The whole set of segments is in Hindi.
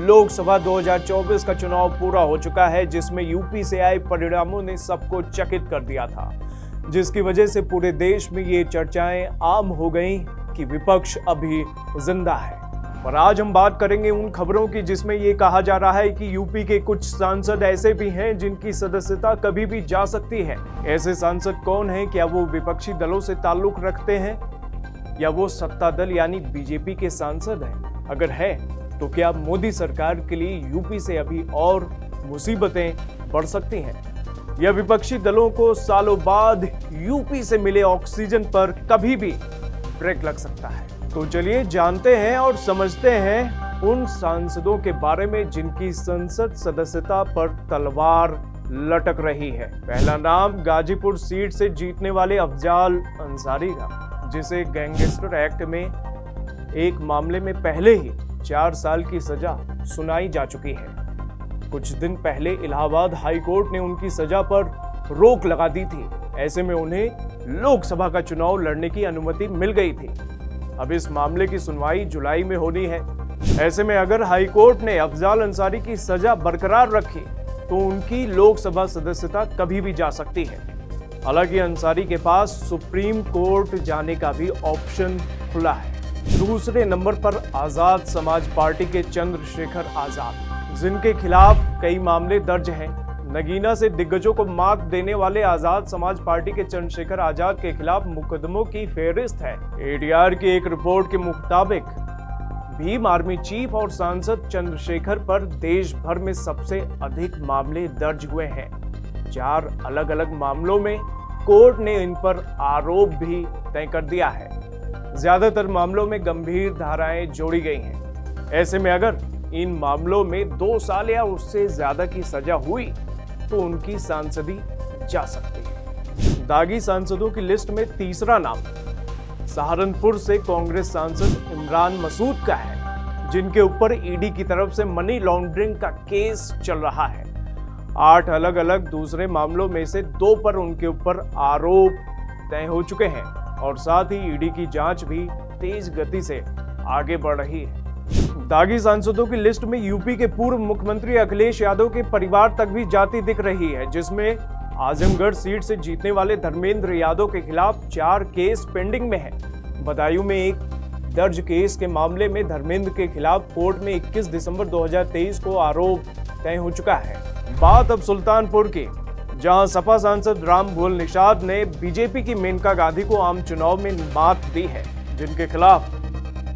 लोकसभा 2024 का चुनाव पूरा हो चुका है, जिसमें यूपी से आए परिणामों ने सबको चकित कर दिया था, जिसकी वजह से पूरे देश में ये चर्चाएं आम हो गईं कि विपक्ष अभी जिंदा है। और आज हम बात करेंगे उन खबरों की जिसमें ये कहा जा रहा है कि यूपी के कुछ सांसद ऐसे भी हैं जिनकी सदस्यता कभी भी जा सकती है। ऐसे सांसद कौन हैं? क्या वो विपक्षी दलों से ताल्लुक रखते हैं या वो सत्ता दल यानी बीजेपी के सांसद हैं? अगर है तो क्या मोदी सरकार के लिए यूपी से अभी और मुसीबतें बढ़ सकती हैं या विपक्षी दलों को सालों बाद यूपी से मिले ऑक्सीजन पर कभी भी ब्रेक लग सकता है? तो चलिए जानते हैं और समझते हैं उन सांसदों के बारे में जिनकी संसद सदस्यता पर तलवार लटक रही है। पहला नाम गाजीपुर सीट से जीतने वाले अफजाल अंसारी का, जिसे गैंगस्टर एक्ट में एक मामले में पहले ही 4 साल की सजा सुनाई जा चुकी है। कुछ दिन पहले इलाहाबाद हाई कोर्ट ने उनकी सजा पर रोक लगा दी थी। ऐसे में उन्हें लोकसभा का चुनाव लड़ने की अनुमति मिल गई थी। अब इस मामले की सुनवाई जुलाई में होनी है। ऐसे में अगर हाई कोर्ट ने अफजाल अंसारी की सजा बरकरार रखी तो उनकी लोकसभा सदस्यता कभी भी जा सकती है। हालांकि अंसारी के पास सुप्रीम कोर्ट जाने का भी ऑप्शन खुला है। दूसरे नंबर पर आजाद समाज पार्टी के चंद्रशेखर आजाद, जिनके खिलाफ कई मामले दर्ज हैं। नगीना से दिग्गजों को मात देने वाले आजाद समाज पार्टी के चंद्रशेखर आजाद के खिलाफ मुकदमों की फेहरिस्त है। एडीआर की एक रिपोर्ट के मुताबिक भीम आर्मी चीफ और सांसद चंद्रशेखर पर देश भर में सबसे अधिक मामले दर्ज हुए हैं। 4 अलग अलग मामलों में कोर्ट ने इन पर आरोप भी तय कर दिया है। ज्यादातर मामलों में गंभीर धाराएं जोड़ी गई हैं। ऐसे में अगर इन मामलों में 2 साल या उससे ज्यादा की सजा हुई तो उनकी सांसदी जा सकती है। दागी सांसदों की लिस्ट में तीसरा नाम सहारनपुर से कांग्रेस सांसद इमरान मसूद का है, जिनके ऊपर ईडी की तरफ से मनी लॉन्ड्रिंग का केस चल रहा है। 8 अलग अलग दूसरे मामलों में से 2 पर उनके ऊपर आरोप तय हो चुके हैं और साथ ही ईडी की जांच भी तेज गति से आगे बढ़ रही है। दागी सांसदों की लिस्ट में यूपी के पूर्व मुख्यमंत्री अखिलेश यादव के परिवार तक भी जाती दिख रही है, जिसमें आजमगढ़ सीट से जीतने वाले धर्मेंद्र यादव के खिलाफ 4 केस पेंडिंग में है। बदायूं में एक दर्ज केस के मामले में धर्मेंद्र के खिलाफ कोर्ट में 21 दिसंबर 2023 को आरोप तय हो चुका है। बात अब सुल्तानपुर की, जहां सपा सांसद रामभुवल निषाद ने बीजेपी की मेनका गांधी को आम चुनाव में मात दी है, जिनके खिलाफ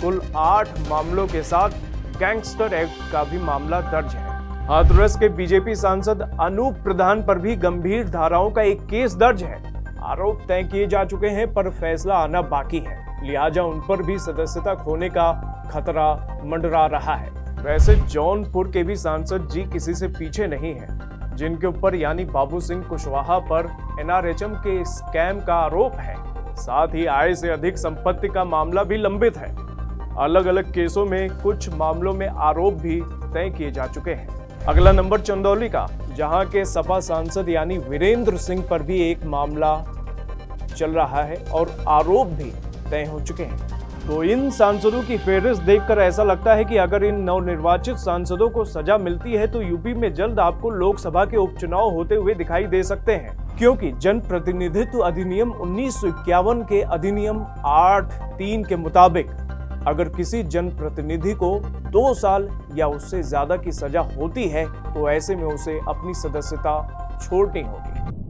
कुल 8 मामलों के साथ गैंगस्टर एक्ट का भी मामला दर्ज है। हाथरस के बीजेपी सांसद अनूप प्रधान पर भी गंभीर धाराओं का एक केस दर्ज है। आरोप तय किए जा चुके हैं पर फैसला आना बाकी है, लिहाजा उन पर भी सदस्यता खोने का खतरा मंडरा रहा है। वैसे जौनपुर के भी सांसद जी किसी से पीछे नहीं है, जिनके ऊपर यानी बाबू सिंह कुशवाहा पर NRHM के स्कैम का आरोप है। साथ ही आय से अधिक संपत्ति का मामला भी लंबित है। अलग अलग केसों में कुछ मामलों में आरोप भी तय किए जा चुके हैं। अगला नंबर चंदौली का, जहां के सपा सांसद यानी वीरेंद्र सिंह पर भी एक मामला चल रहा है और आरोप भी तय हो चुके हैं। तो इन सांसदों की फेहरिस्त देखकर ऐसा लगता है कि अगर इन नवनिर्वाचित सांसदों को सजा मिलती है तो यूपी में जल्द आपको लोकसभा के उपचुनाव होते हुए दिखाई दे सकते हैं, क्योंकि जन प्रतिनिधित्व अधिनियम 1951 के अधिनियम 8(3) के मुताबिक अगर किसी जनप्रतिनिधि को 2 साल या उससे ज्यादा की सजा होती है तो ऐसे में उसे अपनी सदस्यता छोड़नी होगी।